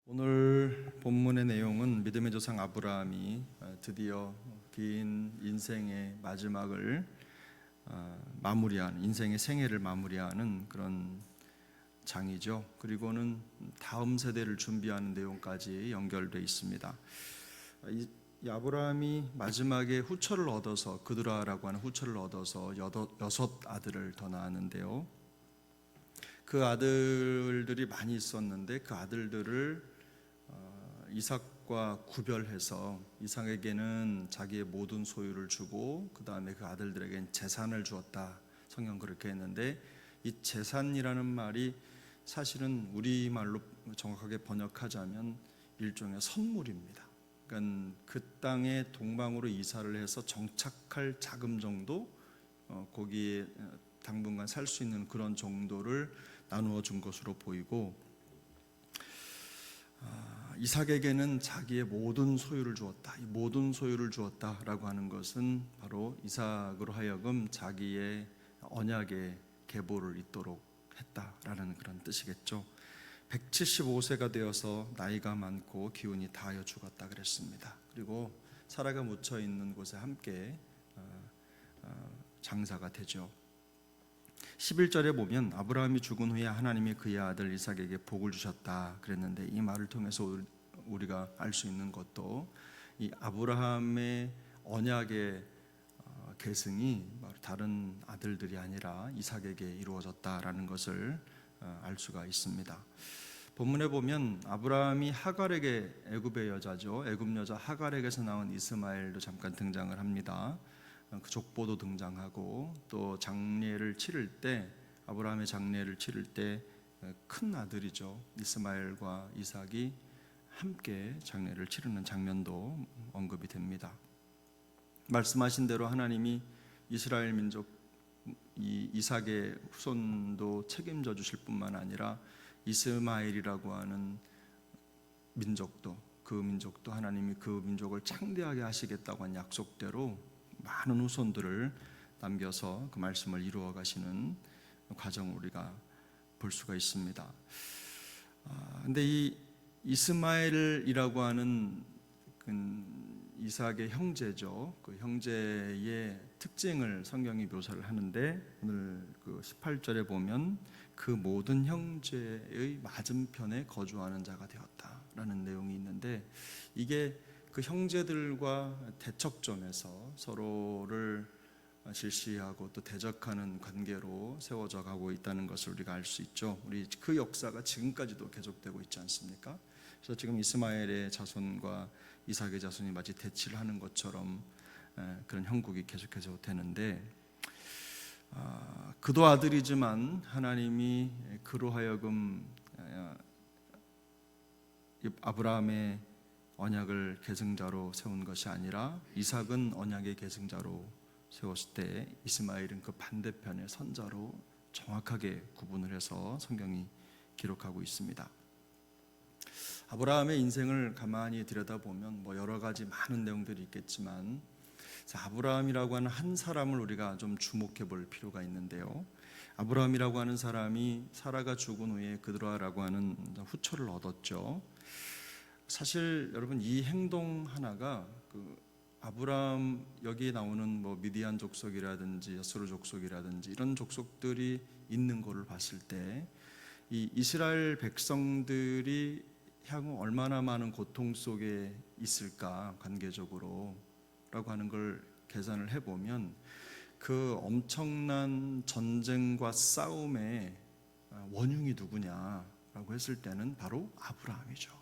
오늘 본문의 내용은 믿음의 조상 아브라함이 드디어 긴 인생의 마지막을 마무리하는, 인생의 생애를 마무리하는 그런 장이죠. 그리고는 다음 세대를 준비하는 내용까지 연결되어 있습니다. 이 아브라함이 마지막에 후처를 얻어서, 그드라라고 하는 후처를 얻어서 여섯 아들을 더 낳았는데요. 그 아들들이 많이 있었는데 그 아들들을 이삭과 구별해서 이삭에게는 자기의 모든 소유를 주고 그 다음에 그 아들들에게는 재산을 주었다. 성경 그렇게 했는데, 이 재산이라는 말이 사실은 우리말로 정확하게 번역하자면 일종의 선물입니다. 그러니까 그 땅에 동방으로 이사를 해서 정착할 자금 정도, 거기에 당분간 살 수 있는 그런 정도를 나누어 준 것으로 보이고, 이삭에게는 자기의 모든 소유를 주었다. 이 모든 소유를 주었다라고 하는 것은 바로 이삭으로 하여금 자기의 언약의 계보를 잇도록 했다라는 그런 뜻이겠죠. 175세가 되어서 나이가 많고 기운이 다하여 죽었다 그랬습니다. 그리고 사라가 묻혀 있는 곳에 함께 장사가 되죠. 11절에 보면 아브라함이 죽은 후에 하나님이 그의 아들 이삭에게 복을 주셨다 그랬는데, 이 말을 통해서 우리가 알 수 있는 것도 이 아브라함의 언약의 계승이 다른 아들들이 아니라 이삭에게 이루어졌다라는 것을 알 수가 있습니다. 본문에 보면 아브라함이 하갈에게, 애굽의 여자죠, 애굽 여자 하갈에게서 나온 이스마엘도 잠깐 등장을 합니다. 그 족보도 등장하고, 또 장례를 치를 때, 아브라함의 장례를 치를 때 큰 아들이죠, 이스마엘과 이삭이 함께 장례를 치르는 장면도 언급이 됩니다. 말씀하신 대로 하나님이 이스라엘 민족 이삭의 후손도 책임져 주실 뿐만 아니라 이스마엘이라고 하는 민족도, 그 민족도 하나님이 그 민족을 창대하게 하시겠다고 한 약속대로 많은 후손들을 남겨서 그 말씀을 이루어 가시는 과정을 우리가 볼 수가 있습니다. 근데 이 이스마엘이라고 하는 이삭의 형제죠. 그 형제의 특징을 성경이 묘사를 하는데, 오늘 그 18절에 보면 그 모든 형제의 맞은편에 거주하는 자가 되었다라는 내용이 있는데, 이게 그 형제들과 대척점에서 서로를 질시하고 또 대적하는 관계로 세워져 가고 있다는 것을 우리가 알 수 있죠. 우리 그 역사가 지금까지도 계속되고 있지 않습니까? 그래서 지금 이스마엘의 자손과 이삭의 자손이 마치 대치를 하는 것처럼 그런 형국이 계속해서 되는데, 그도 아들이지만 하나님이 그로 하여금 아브라함의 언약을 계승자로 세운 것이 아니라 이삭은 언약의 계승자로 세웠을 때 이스마엘은 그 반대편의 선자로 정확하게 구분을 해서 성경이 기록하고 있습니다. 아브라함의 인생을 가만히 들여다보면 여러 가지 많은 내용들이 있겠지만, 아브라함이라고 하는 한 사람을 우리가 좀 주목해 볼 필요가 있는데요. 아브라함이라고 하는 사람이 사라가 죽은 후에 그드라라고 하는 후처를 얻었죠. 사실 여러분, 이 행동 하나가 아브라함, 여기에 나오는 미디안 족속이라든지 여스루 족속이라든지 이런 족속들이 있는 것을 봤을 때 이 이스라엘 백성들이 향후 얼마나 많은 고통 속에 있을까 관계적으로 라고 하는 걸 계산을 해보면, 그 엄청난 전쟁과 싸움의 원흉이 누구냐라고 했을 때는 바로 아브라함이죠.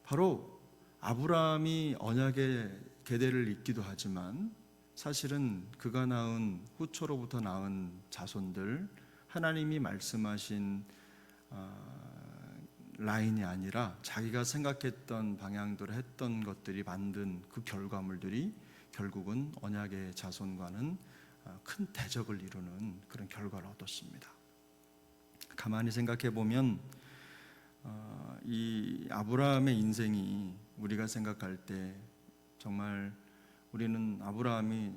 바로 아브라함이 언약의 계대를 잇기도 하지만 사실은 그가 낳은 후처로부터 낳은 자손들, 하나님이 말씀하신 라인이 아니라 자기가 생각했던 방향대로 했던 것들이 만든 그 결과물들이 결국은 언약의 자손과는 큰 대적을 이루는 그런 결과를 얻었습니다. 가만히 생각해 보면 이 아브라함의 인생이 우리가 생각할 때 정말, 우리는 아브라함이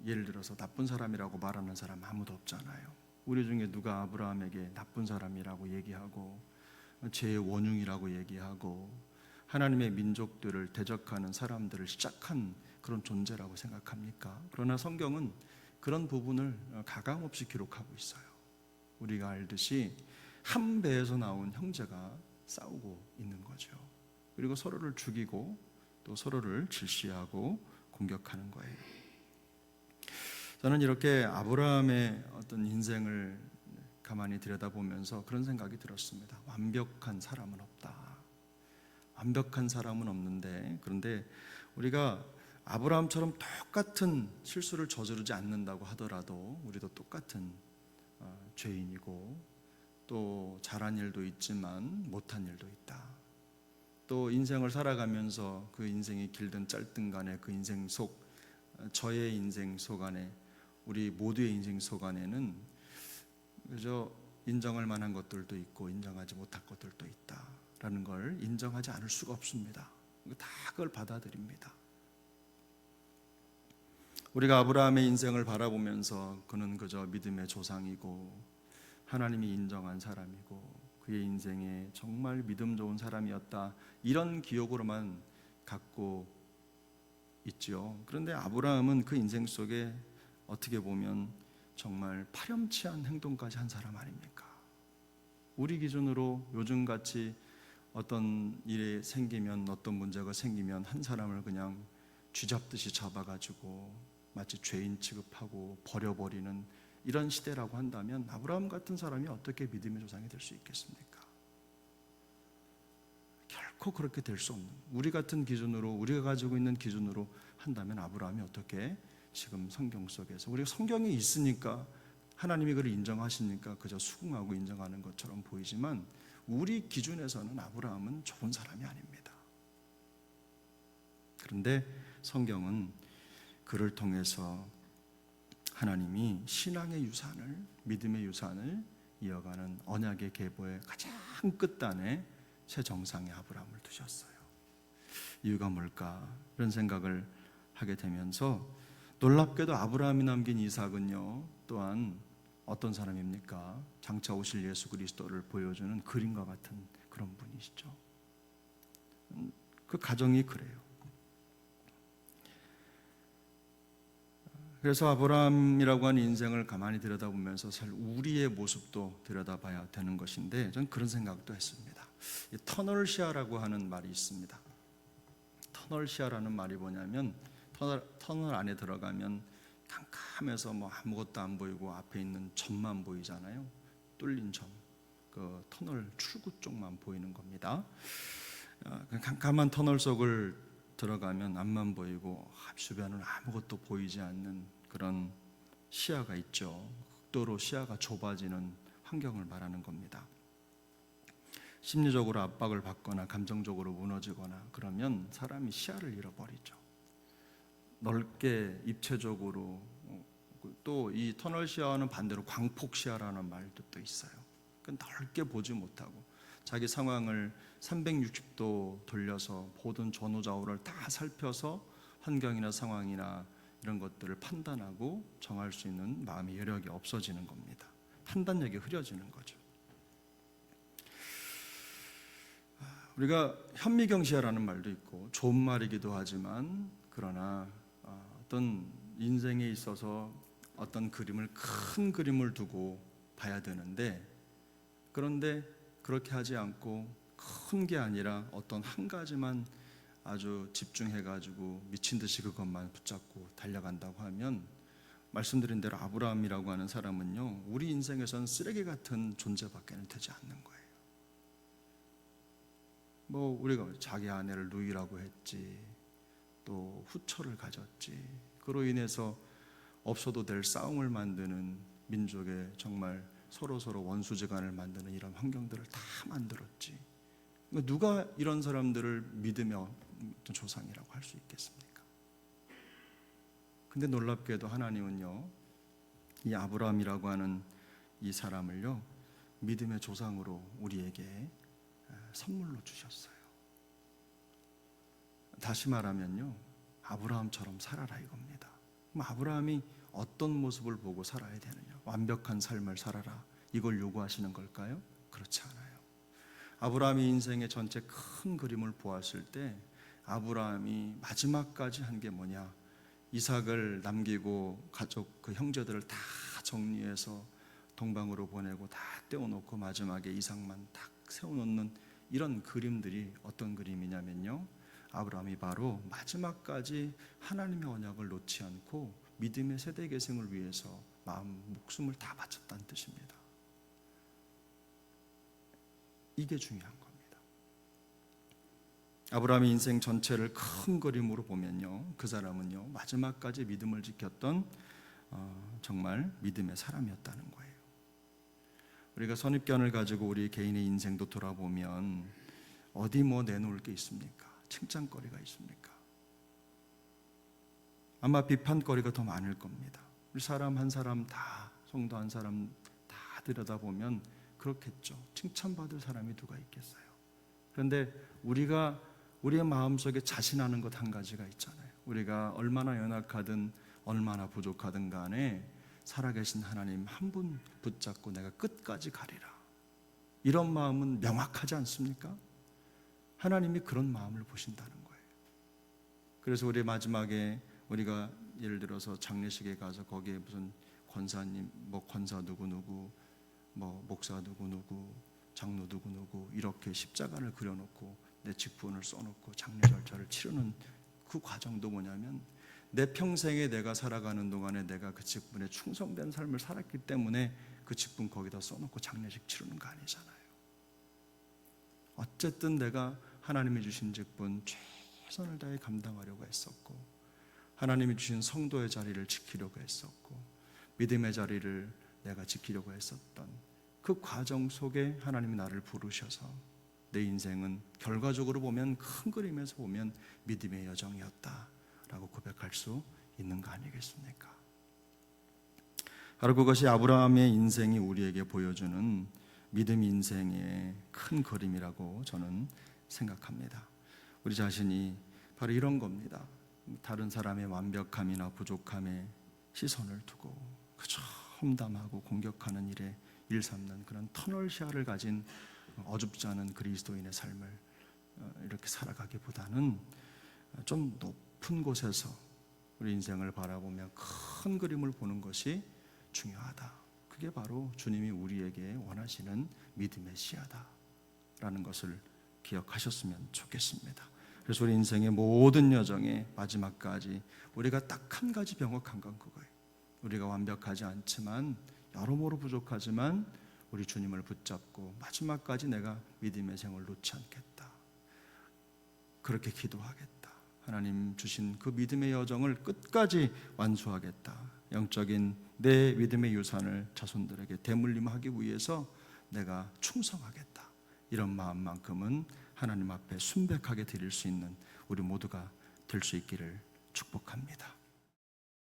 예를 들어서 나쁜 사람이라고 말하는 사람 아무도 없잖아요. 우리 중에 누가 아브라함에게 나쁜 사람이라고 얘기하고 죄의 원흉이라고 얘기하고 하나님의 민족들을 대적하는 사람들을 시작한 그런 존재라고 생각합니까? 그러나 성경은 그런 부분을 가감없이 기록하고 있어요. 우리가 알듯이 한 배에서 나온 형제가 싸우고 있는 거죠. 그리고 서로를 죽이고 또 서로를 질시하고 공격하는 거예요. 저는 이렇게 아브라함의 어떤 인생을 가만히 들여다보면서 그런 생각이 들었습니다. 완벽한 사람은 없다. 완벽한 사람은 없는데, 그런데 우리가 아브라함처럼 똑같은 실수를 저지르지 않는다고 하더라도 우리도 똑같은 죄인이고 또 잘한 일도 있지만 못한 일도 있다. 또 인생을 살아가면서 그 인생이 길든 짧든 간에 그 인생 속, 저의 인생 속 안에, 우리 모두의 인생 속 안에는 그저 인정할 만한 것들도 있고 인정하지 못할 것들도 있다라는 걸 인정하지 않을 수가 없습니다. 다 그걸 받아들입니다. 우리가 아브라함의 인생을 바라보면서 그는 그저 믿음의 조상이고 하나님이 인정한 사람이고 그의 인생에 정말 믿음 좋은 사람이었다, 이런 기억으로만 갖고 있죠. 그런데 아브라함은 그 인생 속에 어떻게 보면 정말 파렴치한 행동까지 한 사람 아닙니까? 우리 기준으로 요즘같이 어떤 일이 생기면, 어떤 문제가 생기면 한 사람을 그냥 쥐잡듯이 잡아가지고 마치 죄인 취급하고 버려버리는 이런 시대라고 한다면 아브라함 같은 사람이 어떻게 믿음의 조상이 될 수 있겠습니까? 결코 그렇게 될 수 없는, 우리 같은 기준으로, 우리가 가지고 있는 기준으로 한다면 아브라함이 어떻게 지금 성경 속에서, 우리가 성경에 있으니까 하나님이 그를 인정하시니까 그저 수긍하고 인정하는 것처럼 보이지만 우리 기준에서는 아브라함은 좋은 사람이 아닙니다. 그런데 성경은 그를 통해서 하나님이 신앙의 유산을, 믿음의 유산을 이어가는 언약의 계보의 가장 끝단에 새 정상의 아브라함을 두셨어요. 이유가 뭘까? 이런 생각을 하게 되면서 놀랍게도 아브라함이 남긴 이삭은요, 또한 어떤 사람입니까? 장차 오실 예수 그리스도를 보여주는 그림과 같은 그런 분이시죠. 그 가정이 그래요. 그래서 아브라함이라고 하는 인생을 가만히 들여다보면서 사실 우리의 모습도 들여다봐야 되는 것인데, 저는 그런 생각도 했습니다. 터널시아라고 하는 말이 있습니다. 터널시아라는 말이 뭐냐면, 터널 안에 들어가면 캄캄해서 뭐 아무것도 안 보이고 앞에 있는 점만 보이잖아요. 뚫린 점, 그 터널 출구 쪽만 보이는 겁니다. 캄캄한 터널 속을 들어가면 앞만 보이고 주변은 아무것도 보이지 않는 그런 시야가 있죠. 극도로 시야가 좁아지는 환경을 말하는 겁니다. 심리적으로 압박을 받거나 감정적으로 무너지거나 그러면 사람이 시야를 잃어버리죠. 넓게 입체적으로, 또 이 터널 시야와는 반대로 광폭 시야라는 말도 또 있어요. 넓게 보지 못하고 자기 상황을 360도 돌려서 모든 전후좌우를 다 살펴서 환경이나 상황이나 이런 것들을 판단하고 정할 수 있는 마음의 여력이 없어지는 겁니다. 판단력이 흐려지는 거죠. 우리가 현미경시야라는 말도 있고 좋은 말이기도 하지만, 그러나 어떤 인생에 있어서 어떤 그림을, 큰 그림을 두고 봐야 되는데, 그런데 그렇게 하지 않고 큰 게 아니라 어떤 한 가지만 아주 집중해가지고 미친 듯이 그것만 붙잡고 달려간다고 하면, 말씀드린 대로 아브라함이라고 하는 사람은요, 우리 인생에서는 쓰레기 같은 존재밖에 되지 않는 거예요. 뭐 우리가 자기 아내를 누이라고 했지, 또 후처를 가졌지, 그로 인해서 없어도 될 싸움을 만드는 민족의 정말 서로 원수지간을 만드는 이런 환경들을 다 만들었지. 누가 이런 사람들을 믿으며 조상이라고 할 수 있겠습니까? 근데 놀랍게도 하나님은요, 이 아브라함이라고 하는 이 사람을요, 믿음의 조상으로 우리에게 선물로 주셨어요. 다시 말하면요, 아브라함처럼 살아라 이겁니다. 그럼 아브라함이 어떤 모습을 보고 살아야 되느냐? 완벽한 삶을 살아라, 이걸 요구하시는 걸까요? 그렇지 않아요. 아브라함의 인생의 전체 큰 그림을 보았을 때 아브라함이 마지막까지 한 게 뭐냐? 이삭을 남기고 가족 그 형제들을 다 정리해서 동방으로 보내고 다 떼어놓고 마지막에 이삭만 딱 세워놓는 이런 그림들이 어떤 그림이냐면요, 아브라함이 바로 마지막까지 하나님의 언약을 놓지 않고 믿음의 세대 계승을 위해서 마음 목숨을 다 바쳤다는 뜻입니다. 이게 중요한 겁니다. 아브라함의 인생 전체를 큰 그림으로 보면요, 그 사람은요 마지막까지 믿음을 지켰던 정말 믿음의 사람이었다는 거예요. 우리가 선입견을 가지고 우리 개인의 인생도 돌아보면 어디 뭐 내놓을 게 있습니까? 칭찬거리가 있습니까? 아마 비판거리가 더 많을 겁니다. 우리 사람 한 사람 다, 성도 한 사람 다 들여다보면 그렇겠죠. 칭찬받을 사람이 누가 있겠어요? 그런데 우리가 우리의 마음속에 자신하는 것 한 가지가 있잖아요. 우리가 얼마나 연약하든 얼마나 부족하든 간에 살아계신 하나님 한 분 붙잡고 내가 끝까지 가리라, 이런 마음은 명확하지 않습니까? 하나님이 그런 마음을 보신다는 거예요. 그래서 우리 마지막에 우리가 예를 들어서 장례식에 가서 거기에 무슨 권사님, 뭐 권사 누구누구, 뭐 목사 누구누구, 장로 누구누구 이렇게 십자가를 그려놓고 내 직분을 써놓고 장례 절차를 치르는 그 과정도 뭐냐면 내 평생에 내가 살아가는 동안에 내가 그 직분에 충성된 삶을 살았기 때문에 그 직분 거기다 써놓고 장례식 치르는 거 아니잖아요. 어쨌든 내가 하나님이 주신 직분 최선을 다해 감당하려고 했었고, 하나님이 주신 성도의 자리를 지키려고 했었고, 믿음의 자리를 내가 지키려고 했었던 그 과정 속에 하나님이 나를 부르셔서 내 인생은 결과적으로 보면, 큰 그림에서 보면 믿음의 여정이었다라고 고백할 수 있는 거 아니겠습니까? 바로 그것이 아브라함의 인생이 우리에게 보여주는 믿음 인생의 큰 그림이라고 저는 생각합니다. 우리 자신이 바로 이런 겁니다. 다른 사람의 완벽함이나 부족함에 시선을 두고 그저 험담하고 공격하는 일에 일삼는 그런 터널 시야를 가진 어줍지 않은 그리스도인의 삶을 이렇게 살아가기보다는 좀 높은 곳에서 우리 인생을 바라보며 큰 그림을 보는 것이 중요하다. 그게 바로 주님이 우리에게 원하시는 믿음의 시야다라는 것을 기억하셨으면 좋겠습니다. 그래서 우리 인생의 모든 여정의 마지막까지 우리가 딱 한 가지 병역한 건 그거예요. 우리가 완벽하지 않지만, 여러모로 부족하지만 우리 주님을 붙잡고 마지막까지 내가 믿음의 생을 놓지 않겠다, 그렇게 기도하겠다, 하나님 주신 그 믿음의 여정을 끝까지 완수하겠다, 영적인 내 믿음의 유산을 자손들에게 대물림하기 위해서 내가 충성하겠다, 이런 마음만큼은 하나님 앞에 순백하게 드릴 수 있는 우리 모두가 될 수 있기를 축복합니다.